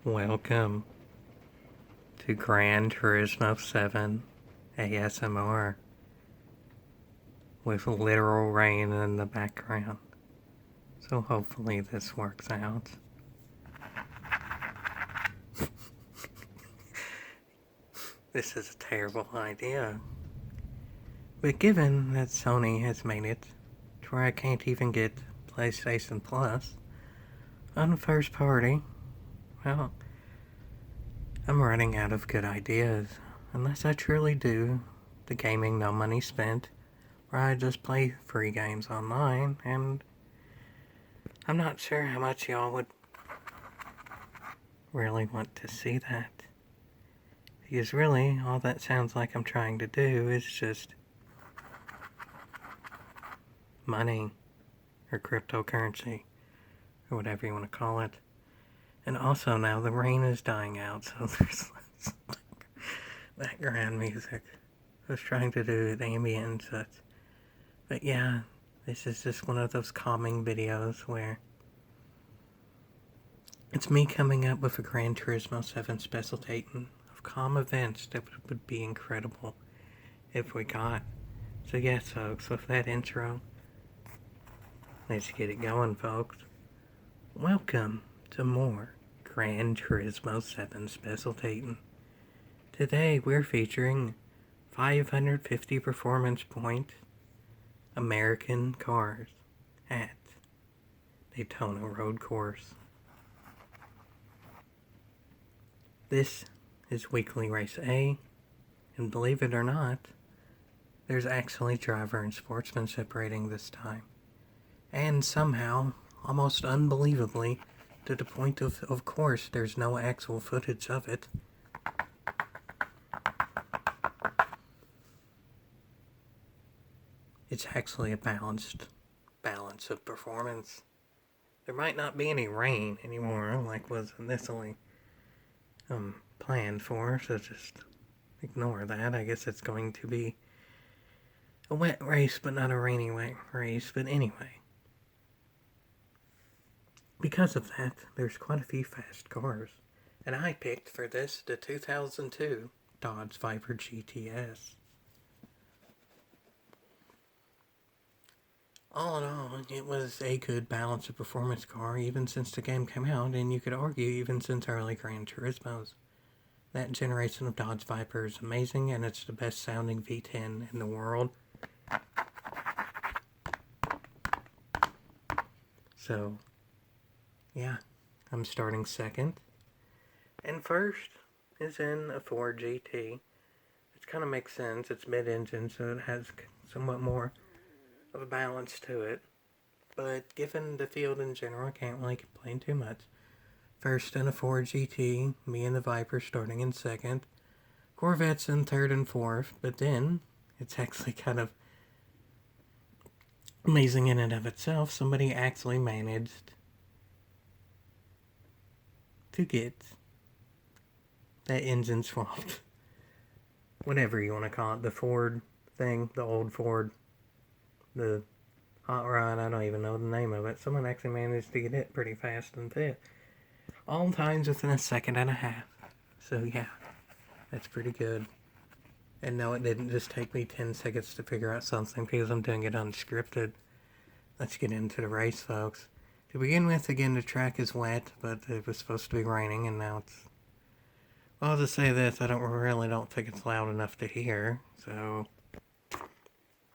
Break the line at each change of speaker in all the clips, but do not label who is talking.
Welcome to Gran Turismo 7 ASMR with literal rain in the background. So hopefully this works out. This is a terrible idea. But given that Sony has made it to where I can't even get PlayStation Plus on first party, well, I'm running out of good ideas. Unless I truly do the gaming no money spent, where I just play free games online, and I'm not sure how much y'all would really want to see that. Because really, all that sounds like I'm trying to do is just money, or cryptocurrency, or whatever you want to call it. And also now the rain is dying out, so there's less background music. I was trying to do it ambient and such. But yeah, this is just one of those calming videos where it's me coming up with a Gran Turismo 7 Specialtatin of calm events that would be incredible if we got. So yes, folks, with that intro, let's get it going, folks. Welcome to more Gran Turismo 7 Specialtatin. Today we're featuring 550 performance point American cars at Daytona Road Course. This is Weekly Race A, and believe it or not, there's actually driver and sportsman separating this time. And somehow, almost unbelievably, to the point of course, there's no actual footage of it. It's actually a balance of performance. There might not be any rain anymore, like was initially planned for, so just ignore that. I guess it's going to be a wet race, but not a rainy wet race. But anyway, because of that, there's quite a few fast cars. And I picked for this the 2002 Dodge Viper GTS. All in all, it was a good balance of performance car even since the game came out, and you could argue even since early Gran Turismos. That generation of Dodge Viper is amazing, and it's the best sounding V10 in the world. So, yeah, I'm starting second. And first is in a Ford GT. It kind of makes sense. It's mid-engine, so it has somewhat more of a balance to it. But given the field in general, I can't really complain too much. First in a Ford GT, me and the Viper starting in second. Corvette's in third and fourth, but then it's actually kind of amazing in and of itself. Somebody actually managed to get that engine swapped. Whatever you want to call it. The Ford thing, the old Ford, the hot rod, I don't even know the name of it. Someone actually managed to get it pretty fast and fit. All times within a second and a half. So yeah, that's pretty good. And no, it didn't just take me 10 seconds to figure out something because I'm doing it unscripted. Let's get into the race, folks. To begin with, again, the track is wet, but it was supposed to be raining, and now it's... Well, I'll just say this, I don't think it's loud enough to hear, so...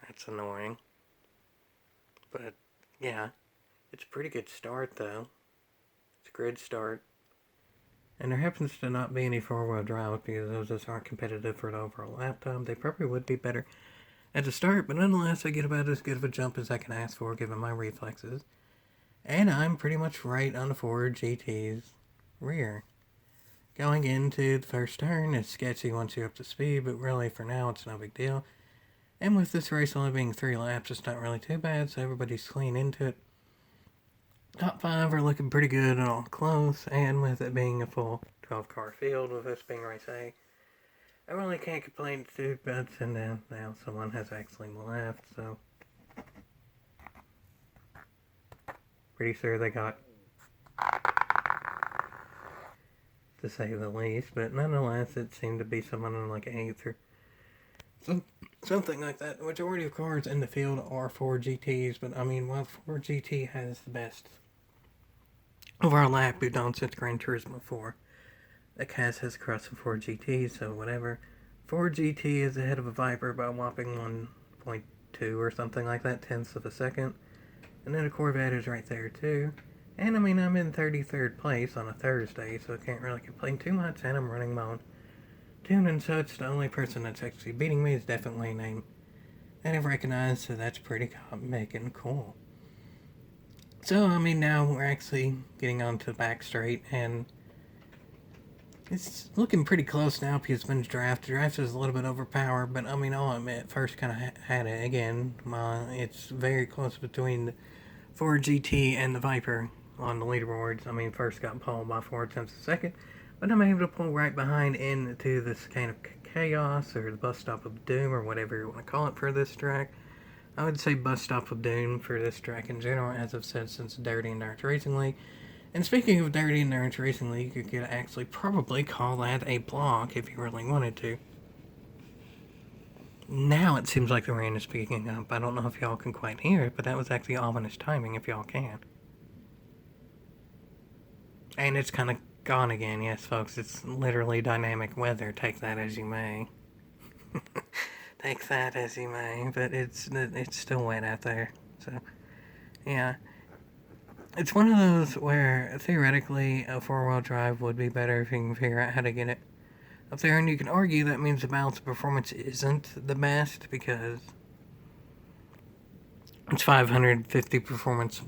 That's annoying. But, yeah, it's a pretty good start, though. It's a grid start. And there happens to not be any four-wheel drive because those just aren't competitive for the overall lap time. They probably would be better at the start, but nonetheless, I get about as good of a jump as I can ask for given my reflexes. And I'm pretty much right on the Ford GT's rear. Going into the first turn, it's sketchy once you're up to speed, but really for now, it's no big deal. And with this race only being 3 laps, it's not really too bad, so everybody's clean into it. Top 5 are looking pretty good and all close, and with it being a full 12-car field, with this being race A, I really can't complain too much, and now someone has actually left, so... Pretty sure they got to say the least. But nonetheless, it seemed to be someone in like 8th or something like that. The majority of cars in the field are Ford GTs, but I mean, while Ford GT has the best overall lap, we've done since Gran Turismo 4. The Cas has crossed the Ford GT, so whatever. Ford GT is ahead of a Viper by a whopping 1.2 or something like that, tenths of a second. And then a Corvette is right there too. And I mean, I'm in 33rd place on a Thursday, so I can't really complain too much, and I'm running my own tune and such. The only person that's actually beating me is definitely a name that I've recognized, so that's pretty making cool. So, I mean, now we're actually getting onto the back straight, and it's looking pretty close now because it's been draft. The draft is a little bit overpowered, but I mean, I'll admit, first kind of had it again. It's very close between the Ford GT and the Viper on the leaderboards. I mean, first got pulled by 4 tenths a second, but I'm able to pull right behind into this kind of chaos, or the bus stop of doom, or whatever you want to call it for this track. I would say bus stop of doom for this track in general, as I've said since Dirty Endurance Racing League. And speaking of Dirty Endurance Racing League, you could actually probably call that a block if you really wanted to. Now it seems like the rain is picking up. I don't know if y'all can quite hear it, but that was actually ominous timing if y'all can. And it's kind of gone again, yes, folks. It's literally dynamic weather. Take that as you may. Take that as you may. But it's still wet out there. So, yeah. It's one of those where, theoretically, a 4-wheel drive would be better if you can figure out how to get it up there. And you can argue that means the balance of performance isn't the best, because it's 550 performance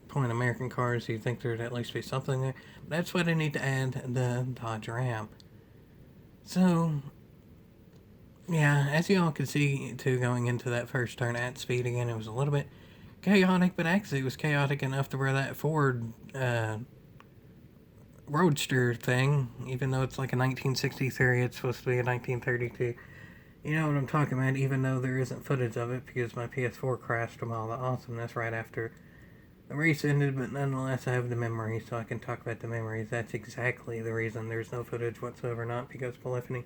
point American cars, so you'd think there'd at least be something there. But that's why they need to add the Dodge Ram. So, yeah, as you all can see, too, going into that first turn at speed again, it was a little bit chaotic, but actually it was chaotic enough to where that Ford Roadster thing, even though it's like a 1963, it's supposed to be a 1932. You know what I'm talking about, even though there isn't footage of it, because my PS4 crashed from all the awesomeness right after the race ended, but nonetheless I have the memories, so I can talk about the memories. That's exactly the reason there's no footage whatsoever, not because Polyphony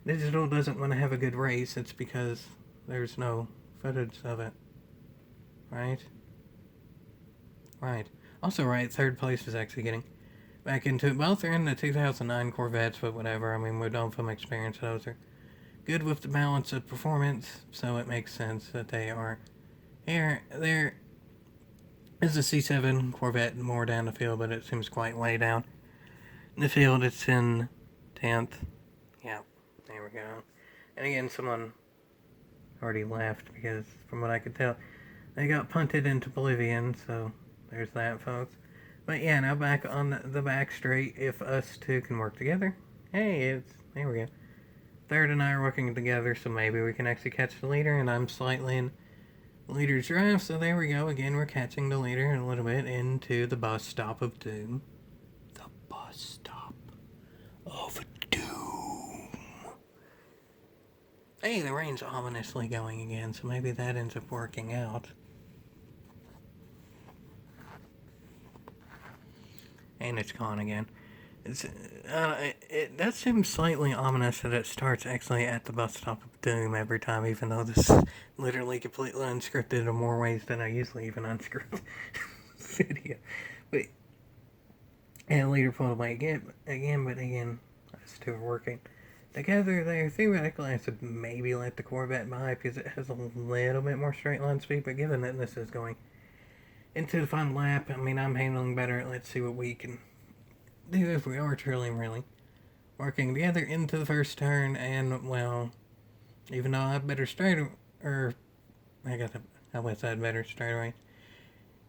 Digital doesn't want to have a good race, it's because there's no footage of it. Right? Right. Also, right, 3rd place is actually getting back into it. Both are in the 2009 Corvettes, but whatever. I mean, we're done from experience. Those are good with the balance of performance, so it makes sense that they are here. There is a C7 Corvette more down the field, but it seems quite way down in the field. It's in 10th. Yeah, there we go. And again, someone already left, because from what I could tell, they got punted into oblivion, so there's that, folks. But yeah, now back on the back straight, if us two can work together. Hey, there we go. Third and I are working together, so maybe we can actually catch the leader, and I'm slightly in the leader's drive, so there we go. Again, we're catching the leader a little bit into the bus stop of doom. The bus stop of doom. Hey, the rain's ominously going again, so maybe that ends up working out. And it's gone again. It does seem slightly ominous that it starts actually at the bus stop of doom every time, even though this is literally completely unscripted in more ways than I usually even unscript video. But, and later pulled away again, but again, those two are working together there. Theoretically, I should maybe let the Corvette by, because it has a little bit more straight line speed, but given that this is going into the final lap, I mean, I'm handling better. Let's see what we can do if we are truly really working together into the first turn. And, well, even though I have better straight, or I wish I had better straight away.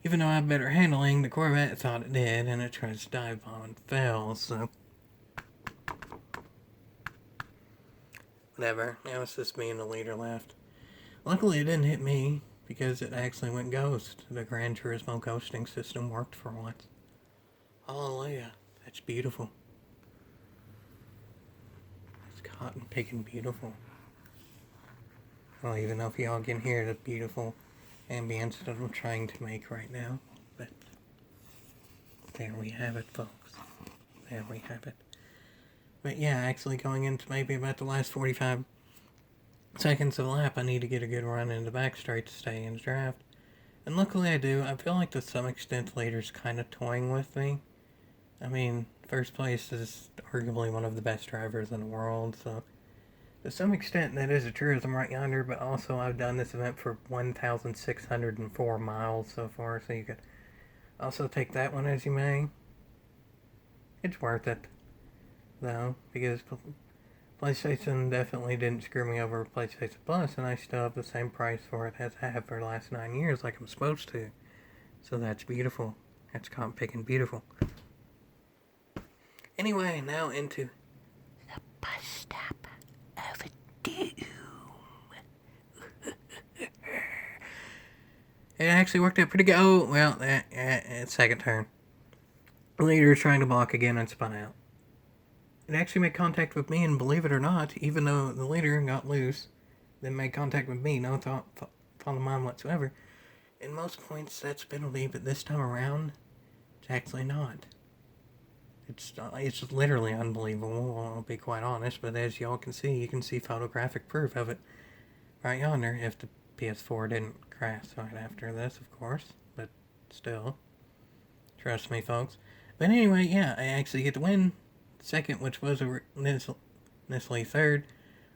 Even though I have better handling, the Corvette thought it did, and it tried to dive bomb and fell, so whatever. Now it's just me and the leader left. Luckily, it didn't hit me, because it actually went ghost. The Gran Turismo ghosting system worked for once. Hallelujah. That's beautiful. It's cotton picking beautiful. I don't even know if y'all can hear the beautiful ambience that I'm trying to make right now. But there we have it, folks. There we have it. But yeah, actually going into maybe about the last 45 seconds of the lap, I need to get a good run in the back straight to stay in the draft. And luckily I do. I feel like to some extent the leader's kind of toying with me. I mean, first place is arguably one of the best drivers in the world, so to some extent that is a truism right yonder, but also I've done this event for 1,604 miles so far, so you could also take that one as you may. It's worth it, though, because PlayStation definitely didn't screw me over with PlayStation Plus, and I still have the same price for it as I have for the last 9 years, like I'm supposed to. So that's beautiful. That's comp picking beautiful. Anyway, now into the bus stop of doom. It actually worked out pretty good. Oh, well, second turn. The leader is trying to block again and spun out. It actually made contact with me, and believe it or not, even though the leader got loose, then made contact with me, no thought of mine whatsoever. In most points, that's penalty, but this time around, it's actually not. It's literally unbelievable, I'll be quite honest, but as y'all can see, you can see photographic proof of it right yonder, if the PS4 didn't crash right after this, of course, but still, trust me, folks. But anyway, yeah, I actually get to win second, which was initially third,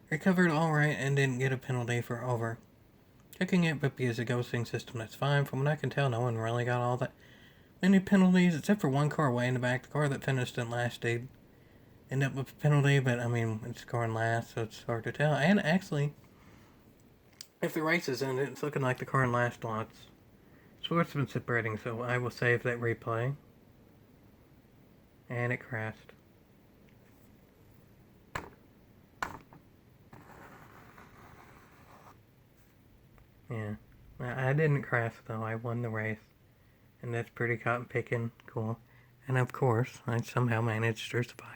recovered alright and didn't get a penalty for overcooking it, but because of the ghosting system, that's fine. From what I can tell, no one really got all that many penalties, except for one car way in the back. The car that finished in last did end up with a penalty, but I mean, it's scoring last, so it's hard to tell. And actually, if the race is ended, it's looking like the car in last lots. Sportsman separating, so I will save that replay. And it crashed. Yeah. I didn't crash, though. I won the race. And that's pretty cotton picking. Cool. And of course, I somehow managed to survive.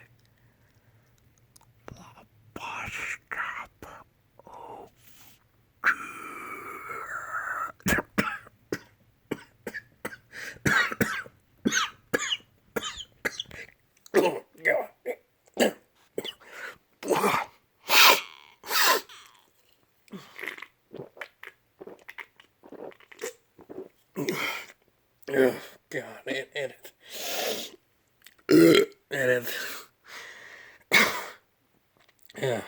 Oh, God, edit. Edit. Yeah.